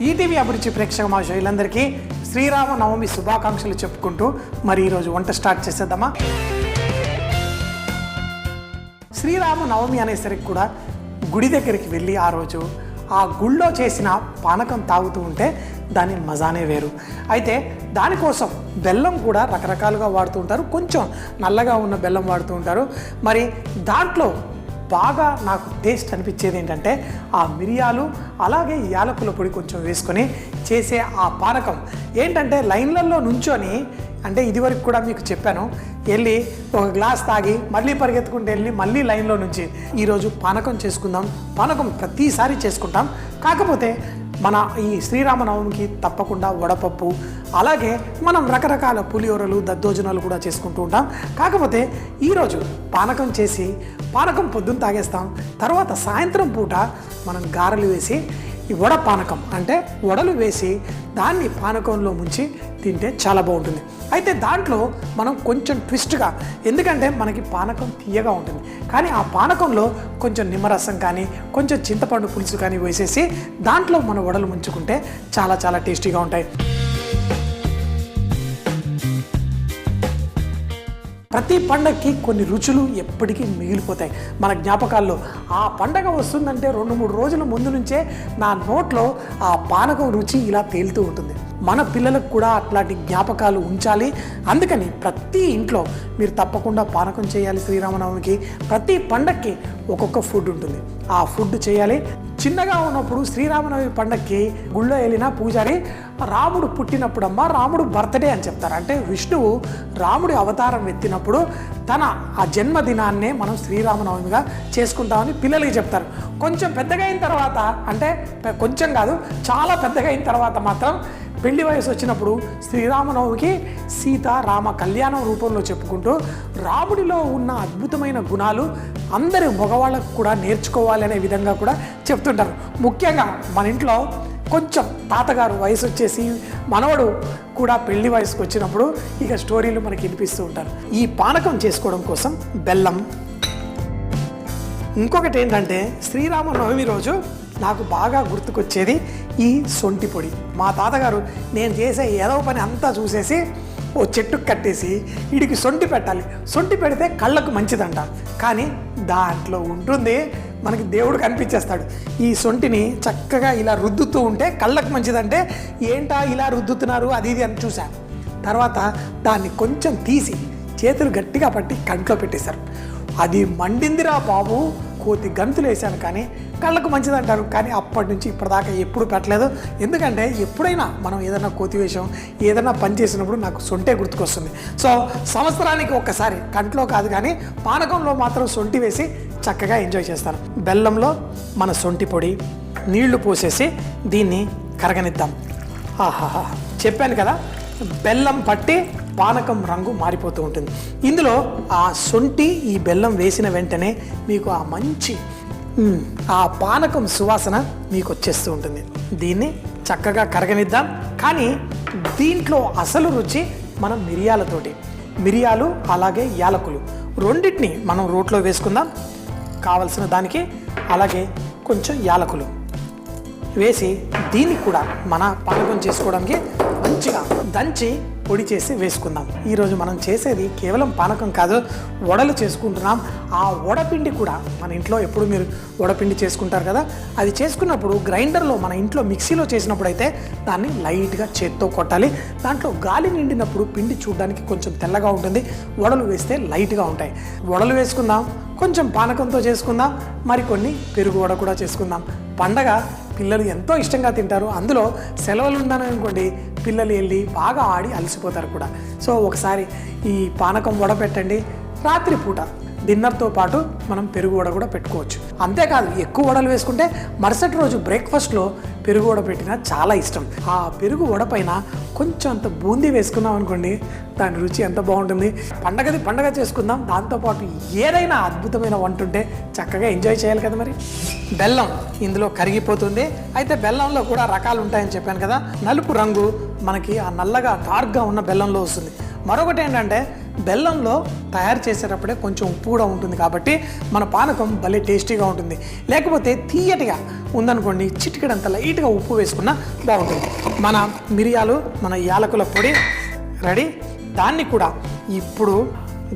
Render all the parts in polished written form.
ETV అభిరుచి ప్రేక్షక మహాశయులందరికీ శ్రీరామ నవమి శుభాకాంక్షలు చెప్పుకుంటూ మరి ఈరోజు వంట స్టార్ట్ చేసేద్దామా. శ్రీరామ నవమి అనేసరికి కూడా గుడి దగ్గరికి వెళ్ళి ఆ రోజు ఆ గుళ్ళో చేసిన పానకం తాగుతూ ఉంటే దాని మజానే వేరు. అయితే దానికోసం బెల్లం కూడా రకరకాలుగా వాడుతూ ఉంటారు. కొంచెం నల్లగా ఉన్న బెల్లం వాడుతూ ఉంటారు. మరి దాంట్లో బాగా నాకు టేస్ట్ అనిపించేది ఏంటంటే ఆ మిరియాలు అలాగే యాలకుల పొడి కొంచెం వేసుకొని చేసే ఆ పానకం ఏంటంటే లైన్లలో నుంచొని, అంటే ఇదివరకు కూడా మీకు చెప్పాను, వెళ్ళి ఒక గ్లాస్ తాగి మళ్ళీ పరిగెత్తుకుంటూ వెళ్ళి మళ్ళీ లైన్లో నుంచి ఈరోజు పానకం చేసుకుందాం. పానకం ప్రతిసారి చేసుకుంటాం, కాకపోతే మన ఈ శ్రీరామనవమికి తప్పకుండా వడపప్పు అలాగే మనం రకరకాల పులిహోరలు దద్దోజనాలు కూడా చేసుకుంటూ ఉంటాం. కాకపోతే ఈరోజు పానకం చేసి పానకం పొద్దున్న తాగేస్తాం, తర్వాత సాయంత్రం పూట మనం గారెలు వేసి ఈ వడ పానకం అంటే వడలు వేసి దాన్ని పానకంలో ముంచి తింటే చాలా బాగుంటుంది. అయితే దాంట్లో మనం కొంచెం ట్విస్ట్గా, ఎందుకంటే మనకి పానకం తీయగా ఉంటుంది, కానీ ఆ పానకంలో కొంచెం నిమ్మరసం కానీ కొంచెం చింతపండు పులుసు కానీ వేసేసి దాంట్లో మన వడలు ముంచుకుంటే చాలా చాలా టేస్టీగా ఉంటాయి. ప్రతి పండగకి కొన్ని రుచులు ఎప్పటికీ మిగిలిపోతాయి మన జ్ఞాపకాల్లో. ఆ పండగ వస్తుందంటే 2-3 రోజుల ముందు నుంచే నా నోట్లో ఆ పానకం రుచి ఇలా తేలుతూ ఉంటుంది. మన పిల్లలకు కూడా అట్లాంటి జ్ఞాపకాలు ఉంచాలి. అందుకని ప్రతి ఇంట్లో మీరు తప్పకుండా పానకం చేయాలి. శ్రీరామనవమికి ప్రతి పండగకి ఒక్కొక్క ఫుడ్ ఉంటుంది, ఆ ఫుడ్ చేయాలి. చిన్నగా ఉన్నప్పుడు శ్రీరామనవమి పండగకి గుళ్ళో వెళ్ళిన పూజారి రాముడు పుట్టినప్పుడమ్మా రాముడు బర్త్డే అని చెప్తారు. అంటే విష్ణువు రాముడి అవతారం ఎత్తినప్పుడు తన ఆ జన్మదినాన్నే మనం శ్రీరామనవమిగా చేసుకుంటామని పిల్లలకి చెప్తారు. కొంచెం పెద్దగా అయిన తర్వాత, అంటే కొంచెం కాదు చాలా పెద్దగా అయిన తర్వాత మాత్రం పెళ్లి వయసు వచ్చినప్పుడు శ్రీరామనవమికి సీత రామ కళ్యాణం రూపంలో చెప్పుకుంటూ రాముడిలో ఉన్న అద్భుతమైన గుణాలు అందరి మగవాళ్ళకు కూడా నేర్చుకోవాలి అనే విధంగా కూడా చెప్తుంటారు. ముఖ్యంగా మన ఇంట్లో కొంచెం తాతగారు వయసు వచ్చేసి మనవడు కూడా పెళ్లి వయసుకు వచ్చినప్పుడు ఇక స్టోరీలు మనకి వినిపిస్తూ ఉంటారు. ఈ పానకం చేసుకోవడం కోసం బెల్లం. ఇంకొకటి ఏంటంటే శ్రీరామనవమి రోజు నాకు బాగా గుర్తుకొచ్చేది ఈ సొంటి పొడి. మా తాతగారు నేను చేసే ఏదో పని అంతా చూసేసి ఓ చెట్టుకు కట్టేసి వీడికి సొంటి పెట్టాలి, సొంటి పెడితే కళ్ళకు మంచిదంట, కానీ దాంట్లో ఉంటుంది మనకి దేవుడు కనిపించేస్తాడు. ఈ సొంటిని చక్కగా ఇలా రుద్దుతూ ఉంటే కళ్ళకు మంచిదంటే ఏంటా ఇలా రుద్దుతున్నారు అది ఇది అని చూశాను. తర్వాత దాన్ని కొంచెం తీసి చేతులు గట్టిగా పట్టి కంట్లో పెట్టేశారు. అది మండిందిరా బాబు, కోతి గంతులు వేసాను, కానీ కళ్ళకు మంచిదంటారు. కానీ అప్పటి నుంచి ఇప్పటిదాకా ఎప్పుడు పెట్టలేదు. ఎందుకంటే ఎప్పుడైనా మనం ఏదైనా కోతి వేషం ఏదైనా పని చేసినప్పుడు నాకు సొంటే గుర్తుకొస్తుంది. సో సంవత్సరానికి ఒక్కసారి కంట్లో కాదు కానీ పానకంలో మాత్రం సొంటి వేసి చక్కగా ఎంజాయ్ చేస్తాను. బెల్లంలో మన సొంటి పొడి నీళ్లు పోసేసి దీన్ని కరగనిద్దాం. ఆహాహా, చెప్పాను కదా బెల్లం పట్టి పానకం రంగు మారిపోతూ ఉంటుంది. ఇందులో ఆ సొంటి ఈ బెల్లం వేసిన వెంటనే మీకు ఆ మంచి ఆ పానకం సువాసన మీకు వచ్చేస్తూ ఉంటుంది. దీన్ని చక్కగా కరగనిద్దాం. కానీ దీంట్లో అసలు రుచి మనం మిరియాలతోటి, మిరియాలు అలాగే యాలకులు రెండింటిని మనం రోట్లో వేసుకుందాం. కావలసిన దానికి అలాగే కొంచెం యాలకులు వేసి దీన్ని కూడా మన పానకం చేసుకోవడానికి మంచిగా దంచి పొడి చేసి వేసుకుందాం. ఈరోజు మనం చేసేది కేవలం పానకం కాదు, వడలు చేసుకుంటున్నాం. ఆ వడపిండి కూడా మన ఇంట్లో ఎప్పుడు మీరు వడపిండి చేసుకుంటారు కదా, అది చేసుకున్నప్పుడు గ్రైండర్లో మన ఇంట్లో మిక్సీలో చేసినప్పుడు అయితే దాన్ని లైట్గా చేత్తో కొట్టాలి. దాంట్లో గాలి నిండినప్పుడు పిండి చూడడానికి కొంచెం తెల్లగా ఉంటుంది, వడలు వేస్తే లైట్గా ఉంటాయి. వడలు వేసుకుందాం, కొంచెం పానకంతో చేసుకుందాం, మరికొన్ని పెరుగు వడ కూడా చేసుకుందాం. పండగ పిల్లలు ఎంతో ఇష్టంగా తింటారు. అందులో సెలవులు ఉందనుకోండి పిల్లలు వెళ్ళి బాగా ఆడి అలసిపోతారు కూడా. సో ఒకసారి ఈ పానకం వడ పెట్టండి. రాత్రి పూట డిన్నర్తో పాటు మనం పెరుగు వడ కూడా పెట్టుకోవచ్చు. అంతేకాదు ఎక్కువ వడలు వేసుకుంటే మరుసటి రోజు బ్రేక్ఫాస్ట్లో పెరుగు వడ పెట్టినా చాలా ఇష్టం. ఆ పెరుగు వడ పైన కొంచెం అంత బూందీ వేసుకున్నాం అనుకోండి, దాని రుచి ఎంత బాగుంటుంది. పండగది పండగ చేసుకుందాం, దాంతోపాటు ఏదైనా అద్భుతమైన వంట ఉంటే చక్కగా ఎంజాయ్ చేయాలి కదా. మరి బెల్లం ఇందులో కరిగిపోతుంది. అయితే బెల్లంలో కూడా రకాలు ఉంటాయని చెప్పాను కదా. నలుపు రంగు మనకి ఆ నల్లగా డార్క్గా ఉన్న బెల్లంలో వస్తుంది. మరొకటి ఏంటంటే బెల్లంలో తయారు చేసేటప్పుడే కొంచెం ఉప్పు కూడా ఉంటుంది కాబట్టి మన పానకం భలే టేస్టీగా ఉంటుంది. లేకపోతే తీయటిగా ఉందనుకోండి, చిటికెడంత లైట్గా ఉప్పు వేసుకున్నా బాగుంటుంది. మన మిరియాలు, మన యాలకుల పొడి రెడీ. దాన్ని కూడా ఇప్పుడు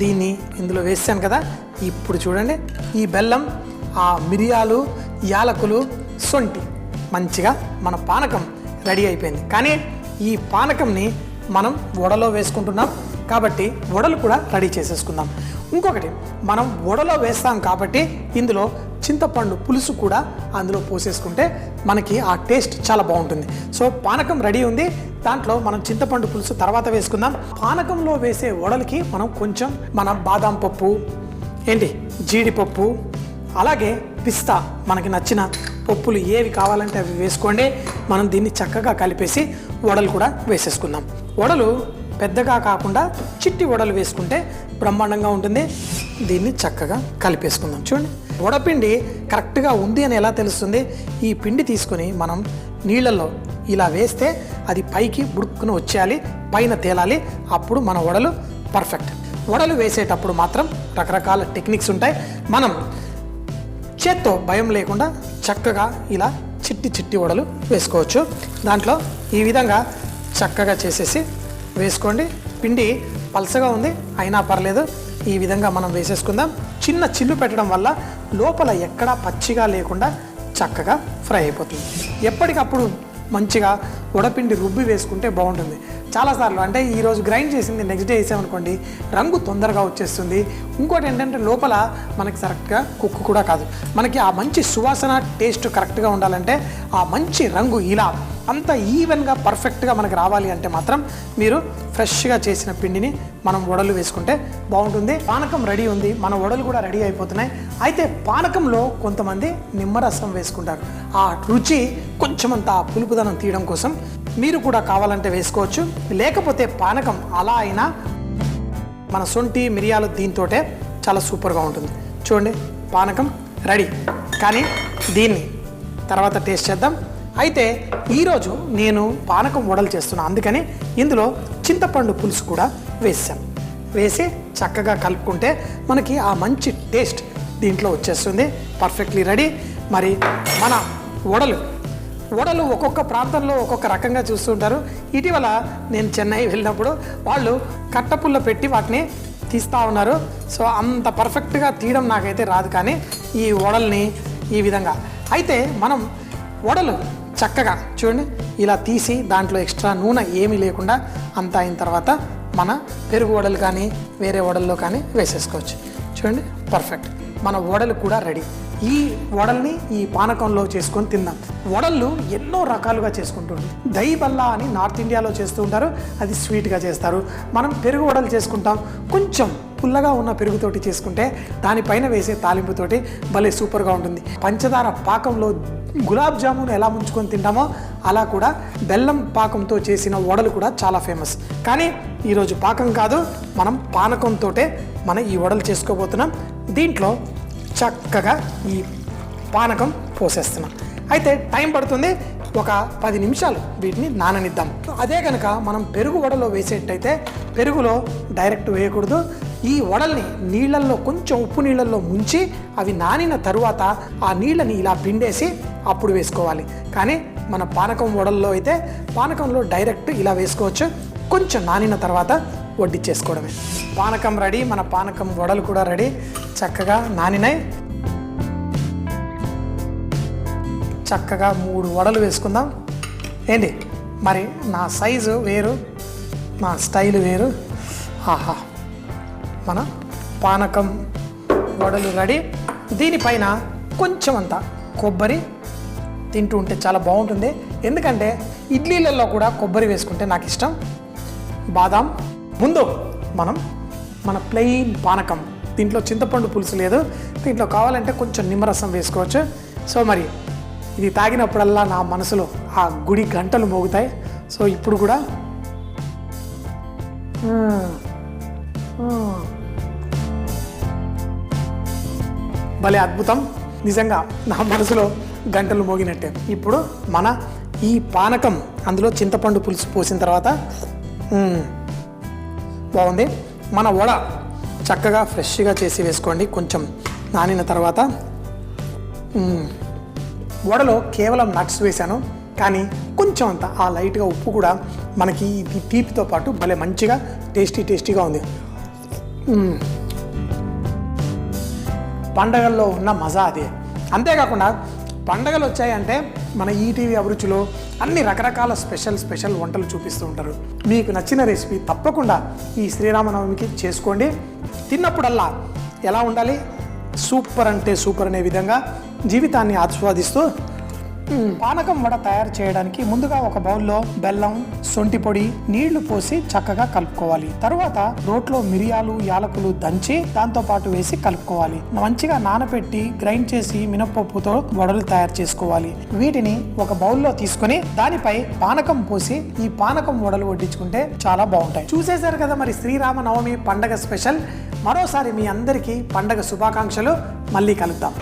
దీన్ని ఇందులో వేసాను కదా, ఇప్పుడు చూడండి ఈ బెల్లం, ఆ మిరియాలు, యాలకులు, సొంటి మంచిగా మన పానకం రెడీ అయిపోయింది. కానీ ఈ పానకంని మనం వడలో వేసుకుంటున్నాం కాబట్టి వడలు కూడా రెడీ చేసేసుకుందాం. ఇంకొకటి, మనం వడలో వేస్తాం కాబట్టి ఇందులో చింతపండు పులుసు కూడా అందులో పోసేసుకుంటే మనకి ఆ టేస్ట్ చాలా బాగుంటుంది. సో పానకం రెడీ ఉంది, దాంట్లో మనం చింతపండు పులుసు తర్వాత వేసుకుందాం. పానకంలో వేసే వడలకి మనం కొంచెం మన బాదాం పప్పు, జీడిపప్పు, అలాగే పిస్తా, మనకి నచ్చిన పప్పులు ఏవి కావాలంటే అవి వేసుకోండి. మనం దీన్ని చక్కగా కలిపేసి వడలు కూడా వేసేసుకుందాం. వడలు పెద్దగా కాకుండా చిట్టి వడలు వేసుకుంటే బ్రహ్మాండంగా ఉంటుంది. దీన్ని చక్కగా కలిపేసుకుందాం. చూడండి, వడపిండి కరెక్ట్గా ఉంది అని ఎలా తెలుస్తుంది? ఈ పిండి తీసుకొని మనం నీళ్ళల్లో ఇలా వేస్తే అది పైకి బుడుక్కున వచ్చేయాలి, పైన తేలాలి. అప్పుడు మన వడలు పర్ఫెక్ట్. వడలు వేసేటప్పుడు మాత్రం రకరకాల టెక్నిక్స్ ఉంటాయి. మనం చేత్తో భయం లేకుండా చక్కగా ఇలా చిట్టి చిట్టి వడలు వేసుకోవచ్చు. దాంట్లో ఈ విధంగా చక్కగా చేసేసి వేసుకోండి. పిండి పలసగా ఉంది అయినా పర్లేదు, ఈ విధంగా మనం వేసేసుకుందాం. చిన్న చిల్లు పెట్టడం వల్ల లోపల ఎక్కడా పచ్చిగా లేకుండా చక్కగా ఫ్రై అయిపోతుంది. ఎప్పటికప్పుడు మంచిగా వడపిండి రుబ్బి వేసుకుంటే బాగుంటుంది. చాలాసార్లు అంటే ఈరోజు గ్రైండ్ చేసింది నెక్స్ట్ డే వేసామనుకోండి, రంగు తొందరగా వచ్చేస్తుంది. ఇంకోటి ఏంటంటే లోపల మనకి కరెక్ట్గా కుక్కు కూడా కాదు. మనకి ఆ మంచి సువాసన, టేస్ట్ కరెక్ట్గా ఉండాలంటే, ఆ మంచి రంగు ఇలా అంత ఈవెన్గా పర్ఫెక్ట్గా మనకి రావాలి అంటే మాత్రం మీరు ఫ్రెష్గా చేసిన పిండిని మనం వడలు వేసుకుంటే బాగుంటుంది. పానకం రెడీ ఉంది, మన వడలు కూడా రెడీ అయిపోతున్నాయి. అయితే పానకంలో కొంతమంది నిమ్మరసం వేసుకుంటారు. ఆ రుచి కొంచెమంత పులుపుదనం తీయడం కోసం మీరు కూడా కావాలంటే వేసుకోవచ్చు. లేకపోతే పానకం అలా అయినా మన సొంటి, మిరియాలు దీంతోటే చాలా సూపర్గా ఉంటుంది. చూడండి, పానకం రెడీ. కానీ దీన్ని తర్వాత టేస్ట్ చేద్దాం. అయితే ఈరోజు నేను పానకం వడలు చేస్తున్నాను, అందుకని ఇందులో చింతపండు పులుసు కూడా వేసి చక్కగా కలుపుకుంటే మనకి ఆ మంచి టేస్ట్ దీంట్లో వచ్చేస్తుంది. Perfectly ready. మరి మన వడలు ఒక్కొక్క ప్రాంతంలో ఒక్కొక్క రకంగా చూస్తుంటారు. ఇటీవల నేను చెన్నై వెళ్ళినప్పుడు వాళ్ళు కట్టపుల్ల పెట్టి వాటిని తీస్తూ ఉన్నారు. సో అంత పర్ఫెక్ట్గా తీయడం నాకైతే రాదు, కానీ ఈ వడల్ని ఈ విధంగా అయితే మనం వడలు చక్కగా చూడండి ఇలా తీసి దాంట్లో ఎక్స్ట్రా నూనె ఏమీ లేకుండా అంతా అయిన తర్వాత మన పెరుగు వడలు కానీ వేరే వడల్లో కానీ వేసేసుకోవచ్చు. చూడండి, పర్ఫెక్ట్. మన వడలు కూడా రెడీ. ఈ వడల్ని ఈ పానకంలో చేసుకొని తిందాం. వడళ్ళు ఎన్నో రకాలుగా చేసుకుంటుంటారు. దహి బల్లా అని నార్త్ ఇండియాలో చేస్తూ ఉంటారు, అది స్వీట్గా చేస్తారు. మనం పెరుగు వడలు చేసుకుంటాం, కొంచెం పుల్లగా ఉన్న పెరుగుతోటి చేసుకుంటే దానిపైన వేసే తాలింపుతోటి భలే సూపర్గా ఉంటుంది. పంచదార పాకంలో గులాబ్ జామున్ ఎలా ముంచుకొని తింటామో అలా కూడా బెల్లం పాకంతో చేసిన వడలు కూడా చాలా ఫేమస్. కానీ ఈరోజు పాకం కాదు, మనం పానకంతో మనం ఈ వడలు చేసుకోబోతున్నాం. దీంట్లో చక్కగా ఈ పానకం పోసేస్తున్నాం. అయితే టైం పడుతుంది, ఒక 10 నిమిషాలు వీటిని నాననిద్దాం. అదే కనుక మనం పెరుగు వడలో వేసేటైతే పెరుగులో డైరెక్ట్ వేయకూడదు. ఈ వడల్ని నీళ్ళల్లో కొంచెం ఉప్పు నీళ్ళల్లో ముంచి అవి నానిన తరువాత ఆ నీళ్ళని ఇలా పిండేసి అప్పుడు వేసుకోవాలి. కానీ మన పానకం వడల్లో అయితే పానకంలో డైరెక్ట్ ఇలా వేసుకోవచ్చు. కొంచెం నానిన తర్వాత వడ్డిచ్చేసుకోవడమే. పానకం రెడీ, మన పానకం వడలు కూడా రెడీ. చక్కగా నానినాయి. చక్కగా 3 వడలు వేసుకుందాం. మరి నా సైజు వేరు, నా స్టైల్ వేరు. ఆహా, మన పానకం వడలు రెడీ. దీనిపైన కొంచెం అంత కొబ్బరి తింటూ ఉంటే చాలా బాగుంటుంది. ఎందుకంటే ఇడ్లీలలో కూడా కొబ్బరి వేసుకుంటే నాకు ఇష్టం. బాదాం. ముందు మనం మన ప్లెయిన్ పానకం, దీంట్లో చింతపండు పులుసు లేదు, దీంట్లో కావాలంటే కొంచెం నిమ్మరసం వేసుకోవచ్చు. సో మరి ఇది తాగినప్పుడల్లా నా మనసులో ఆ గుడి గంటలు మోగుతాయి. సో ఇప్పుడు కూడా భలే అద్భుతం, నిజంగా నా మనసులో గంటలు మోగినట్టే. ఇప్పుడు మన ఈ పానకం అందులో చింతపండు పులుసు పోసిన తర్వాత బాగుంది. మన వడ చక్కగా ఫ్రెష్గా చేసి వేసుకోండి. కొంచెం నానిన తర్వాత వడలో కేవలం నట్స్ వేశాను, కానీ కొంచెం అంత ఆ లైట్గా ఉప్పు కూడా మనకి ఈ తీపితో పాటు భలే మంచిగా టేస్టీగా ఉంది. పండగల్లో ఉన్న మజా అదే. అంతేకాకుండా పండగలు వచ్చాయంటే మన ఈటీవీ అభిరుచిలో అన్ని రకరకాల స్పెషల్ వంటలు చూపిస్తూ ఉంటారు. మీకు నచ్చిన రెసిపీ తప్పకుండా ఈ శ్రీరామనవమికి చేసుకోండి. తిన్నప్పుడల్లా ఎలా ఉండాలి, సూపర్ అంటే సూపర్ అనే విధంగా జీవితాన్ని ఆస్వాదిస్తూ. పానకం వడ తయారు చేయడానికి ముందుగా ఒక బౌల్లో బెల్లం, శొంఠి పొడి, నీళ్లు పోసి చక్కగా కలుపుకోవాలి. తరువాత రోట్లో మిరియాలు, యాలకులు దంచి దాంతో పాటు వేసి కలుపుకోవాలి. మంచిగా నానబెట్టి గ్రైండ్ చేసి మినపప్పుతో వడలు తయారు చేసుకోవాలి. వీటిని ఒక బౌల్లో తీసుకొని దానిపై పానకం పోసి ఈ పానకం వడలు వడ్డించుకుంటే చాలా బాగుంటాయి. చూసేశారు కదా మరి శ్రీరామనవమి పండగ స్పెషల్. మరోసారి మీ అందరికీ పండగ శుభాకాంక్షలు. మళ్ళీ కలుద్దాం.